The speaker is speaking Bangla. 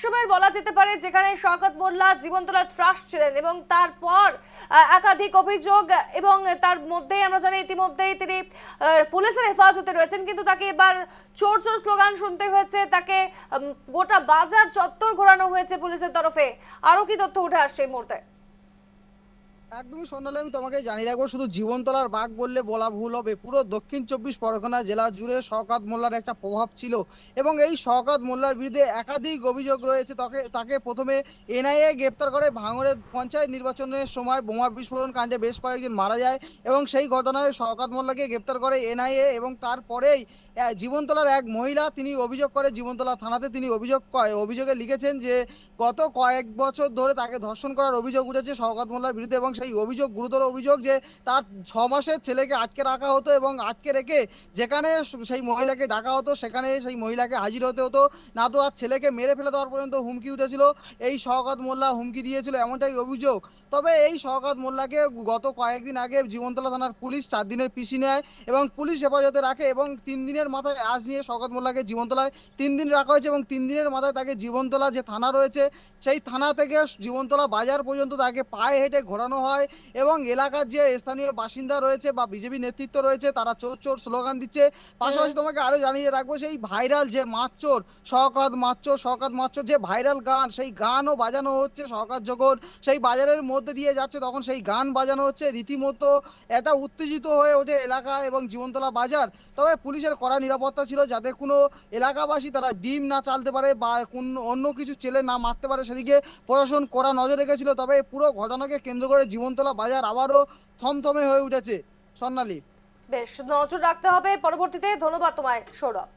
একসময় বলা যেতে পারে যেখানে শওকত মোল্লা জীবনতলা ট্রাস্ট ছিলেন এবং তারপর একাধিক অভিযোগ এবং তার মধ্যে আমরা জানি ইতিমধ্যেই তিনি পুলিশের হেফাজতে রয়েছেন, কিন্তু তাকে এবার চোর চোর স্লোগান শুনতে হয়েছে, তাকে গোটা বাজার চত্বর ঘোরানো হয়েছে পুলিশের তরফে। আরো কি তথ্য উঠে আসছে এই মুহূর্তে? একদমই সোনালি, আমি তোমাকে জানিয়ে রাখবো, শুধু জীবনতলার বাঘ বললে বলা ভুল হবে। পুরো দক্ষিণ চব্বিশ পরগনা জেলা জুড়ে শওকত মোল্লার একটা প্রভাব ছিল এবং এই শওকত মোল্লার বিরুদ্ধে একাধিক অভিযোগ রয়েছে। তাকে তাকে প্রথমে এনআইএ গ্রেপ্তার করে। ভাঙড়ের পঞ্চায়েত নির্বাচনের সময় বোমা বিস্ফোরণ কাণ্ডে বেশ কয়েকজন মারা যায় এবং সেই ঘটনায় শওকত মোল্লাকে গ্রেপ্তার করে এনআইএ। এবং তারপরেই জীবনতলার এক মহিলা তিনি অভিযোগ করে, জীবনতলা থানাতে তিনি অভিযোগে লিখেছেন যে গত কয়েক বছর ধরে তাকে ধর্ষণ করার অভিযোগ উঠেছে শওকত মোল্লার বিরুদ্ধে এবং সেই অভিযোগ গুরুতর অভিযোগ যে তার 6 মাসের ছেলেকে আটকে রাখা হতো এবং আটকে রেখে যেখানে সেই মহিলাকে ডাকা হতো সেখানে সেই মহিলাকে হাজির হতে হতো, না তো তার ছেলেকে মেরে ফেলে দেওয়ার পর্যন্ত হুমকি উঠেছিল। এই শওকত মোল্লা হুমকি দিয়েছিল, এমনটাই অভিযোগ। তবে এই শওকত মোল্লাকে গত কয়েকদিন আগে জীবনতলা থানার পুলিশ 4 দিনের পিসি নেয় এবং পুলিশ হেফাজতে রাখে এবং 3 দিনের মাথায় আজ নিয়ে শওকত মোল্লাকে জীবনতলায় 3 দিন রাখা হয়েছে এবং 3 দিনের মাথায় তাকে জীবনতলা যে থানা রয়েছে সেই থানা থেকে জীবনতলা বাজার পর্যন্ত তাকে পায়ে হেঁটে ঘোরানো হয় এবং এলাকার যে স্থানীয় বাসিন্দা রয়েছে বা বিজেপি নেতৃত্ব রয়েছে তারা চোর চোর স্লোগান দিচ্ছে। পাশাপাশি তোমাকে আরো জানিয়ে রাখবো, সেই ভাইরাল যে মাতচোর শওকত মাতচোর শওকত মাতচোর যে ভাইরাল গান, সেই গানও বাজানো হচ্ছে। শওকত যখন সেই বাজারের মধ্যে দিয়ে যাচ্ছে তখন সেই গান বাজানো হচ্ছে, রীতিমতো এটা উত্তেজিত হয়ে ওঠে এলাকা এবং জীবনতলা বাজার। তবে পুলিশের কড়া নিরাপত্তা ছিল যাতে কোনো এলাকাবাসী তারা ডিম না চালতে পারে বা কোন অন্য কিছু ছেলে না মারতে পারে, সেদিকে প্রশাসন কড়া নজর রেখেছিল। তবে পুরো ঘটনাকে কেন্দ্র করে জীবনতলা বাজার আবারও থমথমে হয়ে উঠেছে। স্বর্ণালী, বেশ, নজর রাখতে হবে পরবর্তীতে। ধন্যবাদ তোমায় সৌরভ।